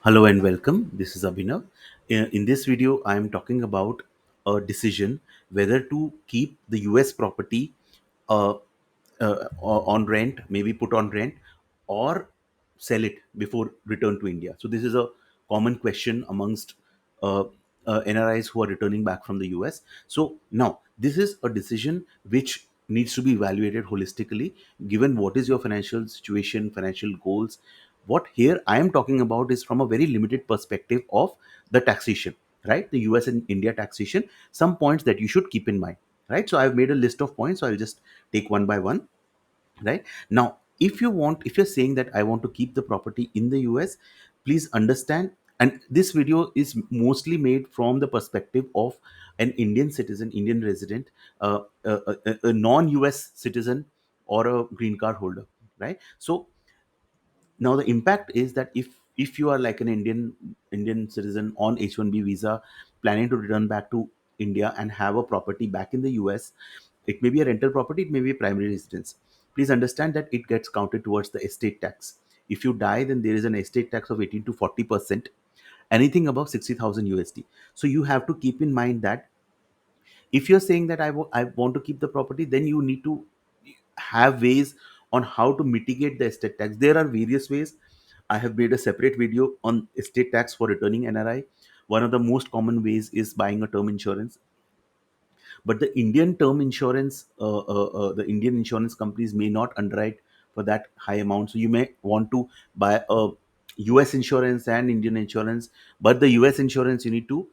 Hello and welcome. This is Abhinav. In this video, I am talking about a decision whether to keep the US property uh, on rent, maybe put on rent, or sell it before return to India. So, this is a common question amongst uh, NRIs who are returning back from the US. So, now this is a decision which needs to be evaluated holistically given what is your financial situation, financial goals. What here I am talking about is from a very limited perspective of the taxation, right? The US and India taxation, some points that you should keep in mind, right? So I've made a list of points, so I'll just take one by one, right? Now, if you're saying that I want to keep the property in the US, please understand, and this video is mostly made from the perspective of an Indian citizen, Indian resident, a non-US citizen, or a green card holder, right? So now the impact is that if you are like an Indian citizen on H1B visa planning to return back to India and have a property back in the US, it may be a rental property, it may be a primary residence. Please understand that it gets counted towards the estate tax. If you die, then there is an estate tax of 18 to 40%, anything above 60,000 USD. So you have to keep in mind that if you're saying that I want to keep the property, then you need to have ways on how to mitigate the estate tax. There are various ways. I have made a separate video on estate tax for returning NRI. One of the most common ways is buying a term insurance, but the Indian term insurance, the Indian insurance companies may not underwrite for that high amount. So you may want to buy a US insurance and Indian insurance, but the US insurance you need to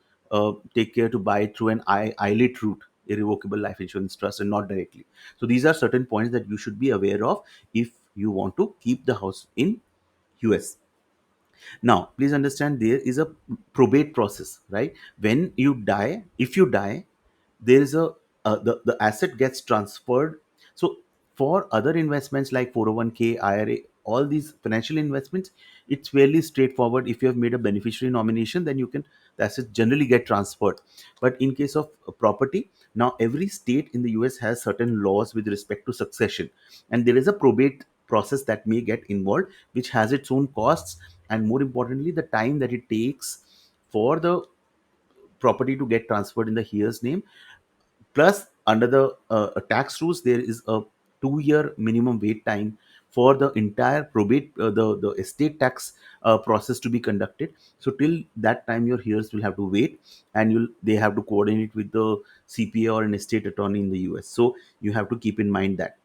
take care to buy it through an ILIT route, irrevocable life insurance trust, and not directly. So these are certain points that you should be aware of if you want to keep the house in US. Now, please understand there is a probate process, right? When you die, if you die, there is the asset gets transferred. So for other investments like 401k, IRA, all these financial investments, it's fairly straightforward. If you have made a beneficiary nomination, then you can the assets generally get transferred. But in case of property, now every state in the US has certain laws with respect to succession, and there is a probate process that may get involved, which has its own costs, and more importantly, the time that it takes for the property to get transferred in the heir's name. Plus, under the tax rules, there is a 2 year minimum wait time for the entire probate, the estate tax process to be conducted. So till that time, your heirs will have to wait, and they have to coordinate with the CPA or an estate attorney in the US. So you have to keep in mind that,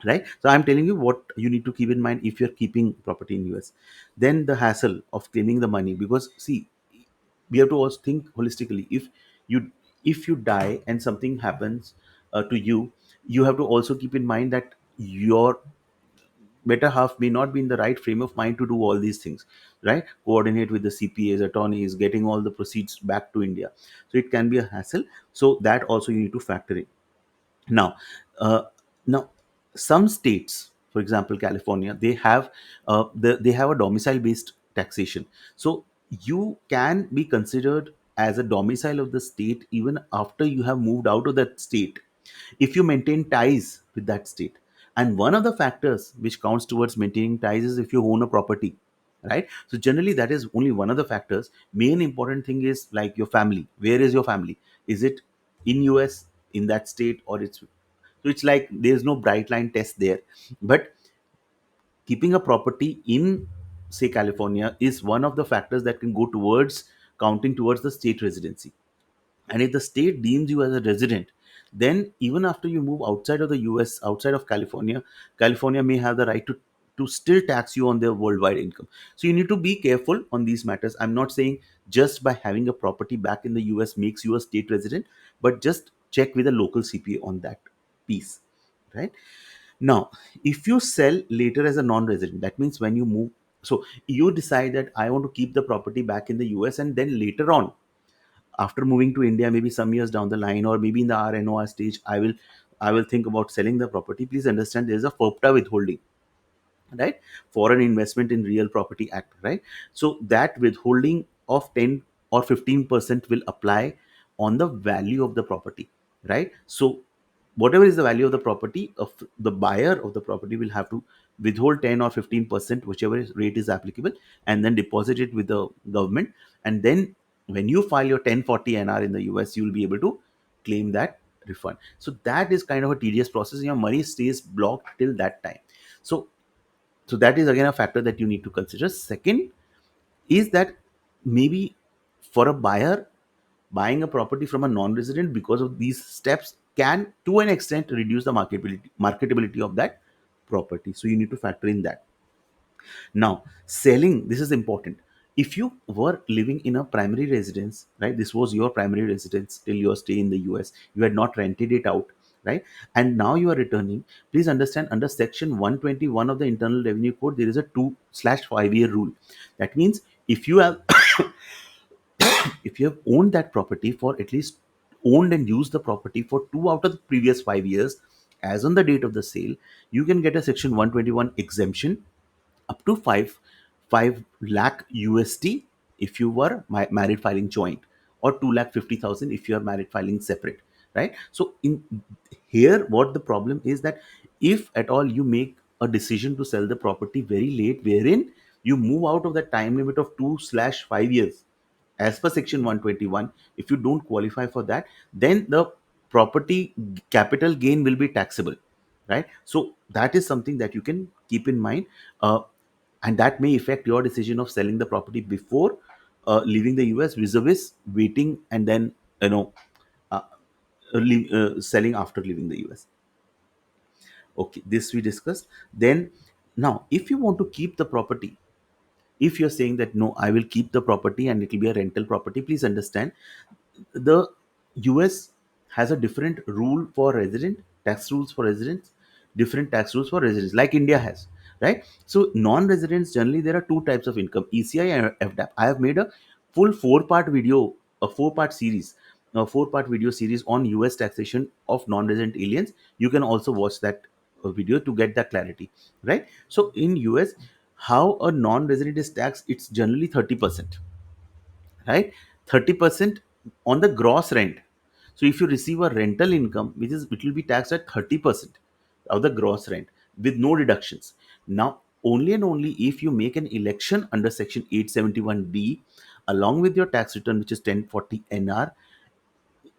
right? So I'm telling you what you need to keep in mind if you're keeping property in US. Then the hassle of claiming the money, because see, we have to also think holistically. You if you die and something happens to you, you have to also keep in mind that your better half may not be in the right frame of mind to do all these things, right? Coordinate with the CPAs, attorneys, getting all the proceeds back to India. So it can be a hassle. So that also you need to factor in. Now, uh, now some states, for example, California, they have a domicile based taxation. So you can be considered as a domicile of the state even after you have moved out of that state, if you maintain ties with that state. And one of the factors which counts towards maintaining ties is if you own a property, right? So generally that is only one of the factors. Main important thing is like your family. Where is your family? Is it in US, in that state, or it's like there's no bright line test there. But keeping a property in, say, California is one of the factors that can go towards counting towards the state residency. And if the state deems you as a resident, then even after you move outside of the US, outside of California, California may have the right to still tax you on their worldwide income. So you need to be careful on these matters. I'm not saying just by having a property back in the US makes you a state resident, but just check with a local CPA on that piece, right? Now, if you sell later as a non-resident, that means when you move, so you decide that I want to keep the property back in the US, and then later on, after moving to India, maybe some years down the line, or maybe in the RNOR stage, I will think about selling the property. Please understand there is a FOPTA withholding, right? Foreign Investment in Real Property Act, right? So that withholding of 10 or 15% will apply on the value of the property, right? So whatever is the value of the property, of the buyer of the property will have to withhold 10 or 15%, whichever rate is applicable, and then deposit it with the government. And then when you file your 1040 NR in the US, you will be able to claim that refund. So that is kind of a tedious process. Your money stays blocked till that time. So that is again a factor that you need to consider. Second is that maybe for a buyer, buying a property from a non-resident because of these steps can to an extent reduce the marketability of that property. So you need to factor in that. Now, selling, this is important. If you were living in a primary residence, right, this was your primary residence till your stay in the US, you had not rented it out, right, and now you are returning, please understand under section 121 of the Internal Revenue Code, there is a 2/5 year rule. That means if you have if you have owned that property for at least owned and used the property for 2 out of the previous 5 years, as on the date of the sale, you can get a section 121 exemption up to 5 lakh USD if you were married filing joint, or 2,50,000 if you are married filing separate, right? So in here, what the problem is that if at all you make a decision to sell the property very late, wherein you move out of the time limit of 2/5 years as per section 121, if you don't qualify for that, then the property capital gain will be taxable, right? So that is something that you can keep in mind, and that may affect your decision of selling the property before leaving the US, vis-a-vis waiting and then you know uh, selling after leaving the US. Okay, this we discussed. Then now, if you want to keep the property, if you're saying that no, I will keep the property and it will be a rental property, please understand the US has a different rule for resident, tax rules for residents, different tax rules for residents, like India has, right? So non-residents, generally there are two types of income, ECI and FDAP. I have made a full four-part video, a four-part series, a four-part video series on US taxation of non-resident aliens. You can also watch that video to get that clarity, right? So in US, how a non-resident is taxed, it's generally 30%, right? 30% on the gross rent. So if you receive a rental income, it will be taxed at 30% of the gross rent with no deductions. Now, only and only if you make an election under section 871D along with your tax return, which is 1040 NR,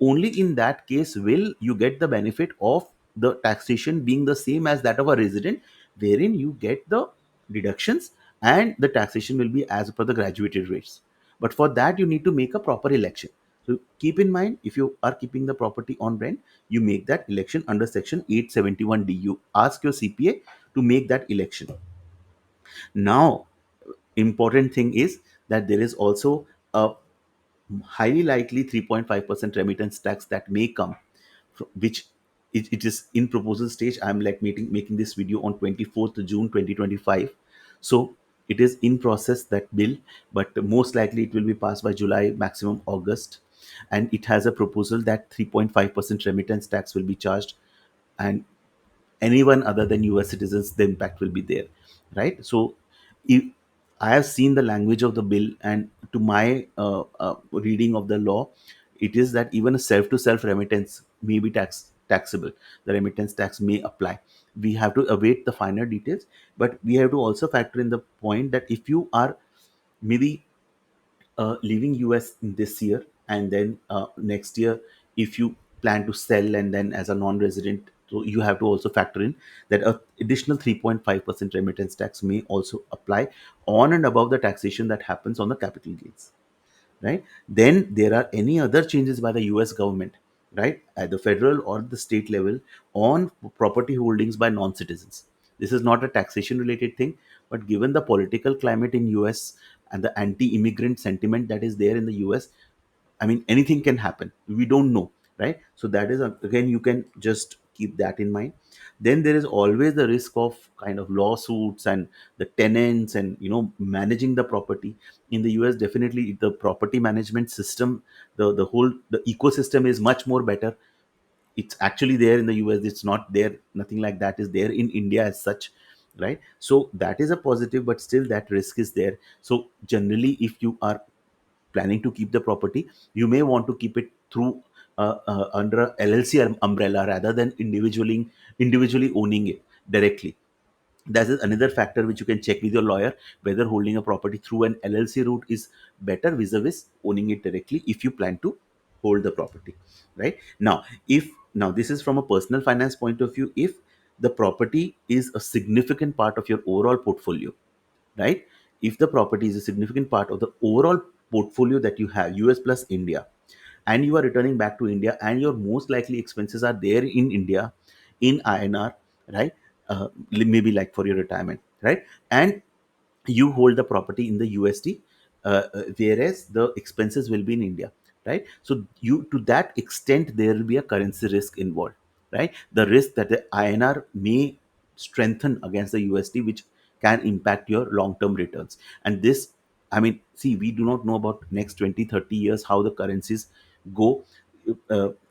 only in that case will you get the benefit of the taxation being the same as that of a resident, wherein you get the deductions and the taxation will be as per the graduated rates. But for that, you need to make a proper election. So keep in mind, if you are keeping the property on rent, you make that election under section 871D. You ask your CPA to make that election. Now, important thing is that there is also a highly likely 3.5% remittance tax that may come, which it is in proposal stage. I'm like making this video on 24th June 2025. So it is in process, that bill, but most likely it will be passed by July, maximum August. And it has a proposal that 3.5% remittance tax will be charged, and anyone other than US citizens, the impact will be there, right? So if I have seen the language of the bill, and to my reading of the law, it is that even a self to self remittance may be taxable. The remittance tax may apply. We have to await the finer details, but we have to also factor in the point that if you are maybe leaving US in this year, and then next year, if you plan to sell and then as a non-resident, so you have to also factor in that additional 3.5% remittance tax may also apply on and above the taxation that happens on the capital gains, right? Then there are any other changes by the US government, right, at the federal or the state level, on property holdings by non-citizens. This is not a taxation related thing, but given the political climate in US and the anti-immigrant sentiment that is there in the US, I mean, anything can happen. We don't know, right? So that is again, you can just keep that in mind. Then there is always the risk of kind of lawsuits and the tenants and managing the property in the US. Definitely, the property management system, the ecosystem is much more better. It's actually there in the US. It's not there. Nothing like that is there in India as such, right? So that is a positive, but still that risk is there. So generally, if you are planning to keep the property, you may want to keep it through under a LLC umbrella rather than individually owning it directly. That is another factor which you can check with your lawyer, whether holding a property through an LLC route is better vis-a-vis owning it directly if you plan to hold the property. Right now, if now this is from a personal finance point of view, if the property is a significant part of your overall portfolio, right? If the property is a significant part of the overall portfolio that you have, US plus India, and you are returning back to India, and your most likely expenses are there in India in INR, right? Maybe like for your retirement, right? And you hold the property in the USD, whereas the expenses will be in India, right? So you, to that extent, there will be a currency risk involved, right? The risk that the INR may strengthen against the USD, which can impact your long-term returns. And this, I mean, see, we do not know about next 20, 30 years how the currencies go.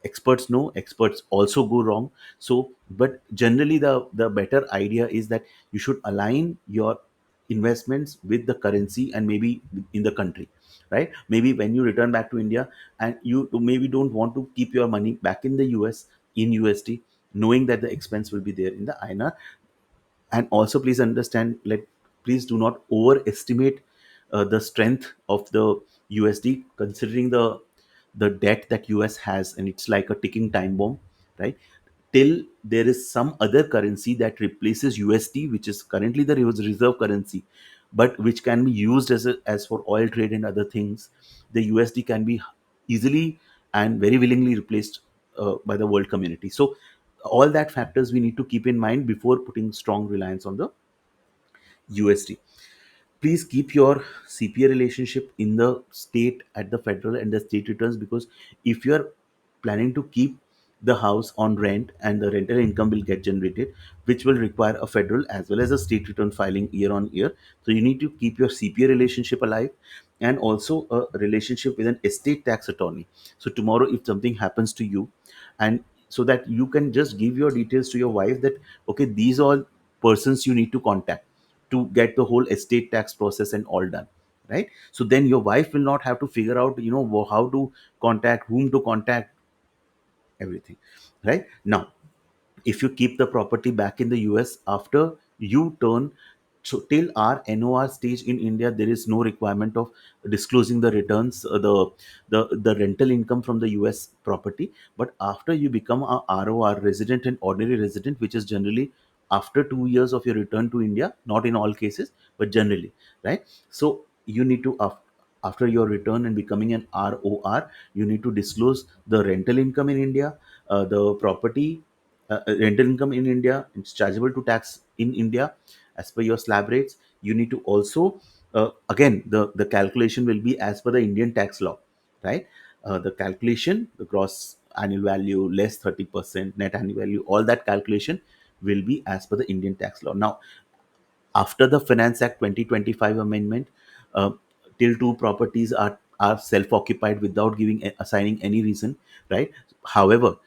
Experts know, experts also go wrong. So, but generally, the better idea is that you should align your investments with the currency and maybe in the country, right? Maybe when you return back to India, and you maybe don't want to keep your money back in the US in USD, knowing that the expense will be there in the INR. And also please understand, like, please do not overestimate the strength of the USD, considering the debt that US has, and it's like a ticking time bomb, right? Till there is some other currency that replaces USD, which is currently the reserve currency, but which can be used as for oil trade and other things, the USD can be easily and very willingly replaced by the world community. So all that factors we need to keep in mind before putting strong reliance on the USD. Please keep your CPA relationship in the state at the federal and the state returns, because if you are planning to keep the house on rent, and the rental income will get generated, which will require a federal as well as a state return filing year on year. So you need to keep your CPA relationship alive, and also a relationship with an estate tax attorney. So tomorrow if something happens to you, and so that you can just give your details to your wife, that okay, these all persons you need to contact to get the whole estate tax process and all done, right? So then your wife will not have to figure out, how to contact, whom to contact, everything. Right now, if you keep the property back in the US after you turn, so till our NOR stage in India, there is no requirement of disclosing the returns, the rental income from the US property. But after you become a ROR, resident and ordinary resident, which is generally after 2 years of your return to India, not in all cases, but generally, right? So you need to after your return and becoming an ROR, you need to disclose the rental income in India, the property rental income in India, it's chargeable to tax in India as per your slab rates. You need to also, again, the calculation will be as per the Indian tax law, right? The calculation, the gross annual value less 30%, net annual value, all that calculation will be as per the Indian tax law. Now, after the Finance Act 2025 amendment, uh, till two properties are self-occupied without assigning any reason, right? However,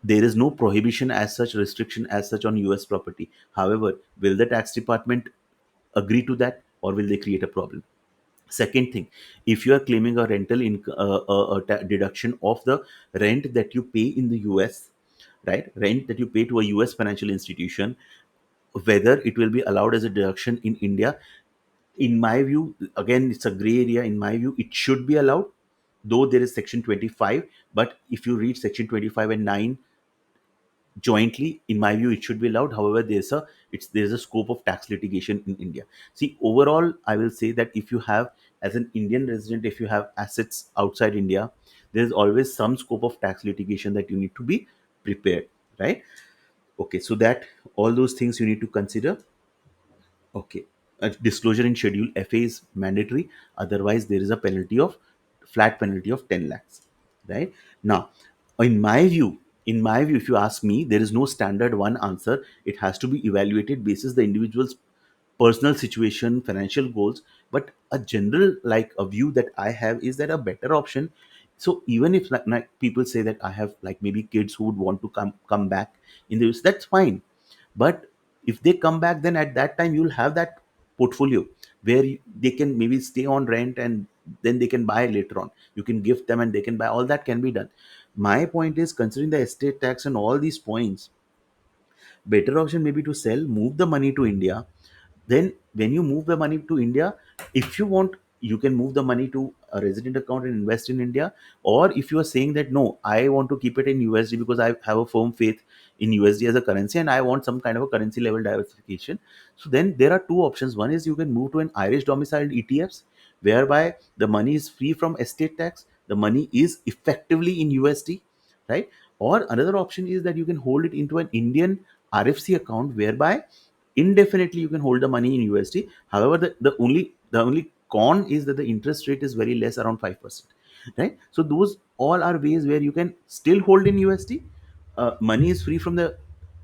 there is no prohibition as such, restriction as such on US property. However, will the tax department agree to that, or will they create a problem? Second thing, if you are claiming a rental deduction of the rent that you pay in the US, right? Rent that you pay to a US financial institution, whether it will be allowed as a deduction in India, in my view, again, it's a gray area. In my view, it should be allowed, though there is Section 25. But if you read Section 25 and 9 jointly, in my view, it should be allowed. However, there's a scope of tax litigation in India. See, overall, I will say that if you have, as an Indian resident, if you have assets outside India, there's always some scope of tax litigation that you need to be prepared, right? Okay, so that all those things you need to consider. Okay. A disclosure in Schedule FA is mandatory. Otherwise, there is a penalty of flat penalty of 10 lakhs. Right now, in my view, if you ask me, there is no standard one answer. It has to be evaluated basis the individual's personal situation, financial goals. But a general, like, a view that I have is that a better option. So even if, like people say that I have, like, maybe kids who would want to come back in the US, that's fine. But if they come back, then at that time you'll have that portfolio where they can maybe stay on rent, and then they can buy later on. You can gift them and they can buy. All that can be done. My point is, considering the estate tax and all these points, better option maybe to sell, move the money to India. Then when you move the money to India, if you want, you can move the money to a resident account and invest in India. Or if you are saying that no, I want to keep it in USD because I have a firm faith in USD as a currency and I want some kind of a currency level diversification, so then there are two options. One is you can move to an Irish domiciled ETFs, whereby the money is free from estate tax, the money is effectively in USD, right? Or another option is that you can hold it into an Indian RFC account, whereby indefinitely you can hold the money in USD. However, the only con is that the interest rate is very less, around 5%, right? So those all are ways where you can still hold in USD. Money is free from the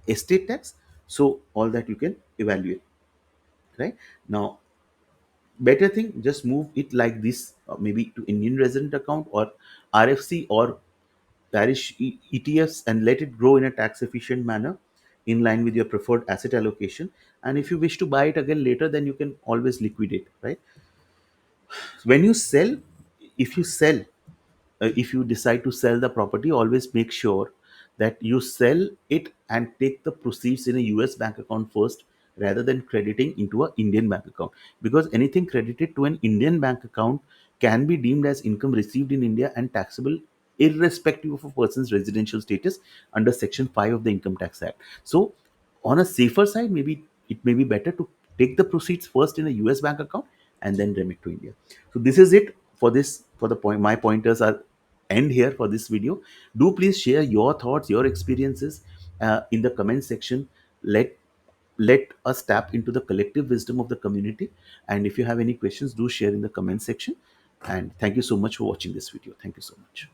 estate tax, so all that you can evaluate, right? Now, better thing, just move it like this, maybe to Indian resident account or RFC or Irish ETFs, and let it grow in a tax efficient manner in line with your preferred asset allocation. And if you wish to buy it again later, then you can always liquidate, right? When you sell, if you sell, if you decide to sell the property, always make sure that you sell it and take the proceeds in a US bank account first, rather than crediting into a Indian bank account, because anything credited to an Indian bank account can be deemed as income received in India and taxable irrespective of a person's residential status under section 5 of the Income Tax Act. So on a safer side, maybe it may be better to take the proceeds first in a US bank account and then remit to India. So this is it for this, for the point. My pointers are end here for this video. Do please share your thoughts, your experiences in the comment section. Let us tap into the collective wisdom of the community. And if you have any questions, do share in the comment section. And thank you so much for watching this video. Thank you so much.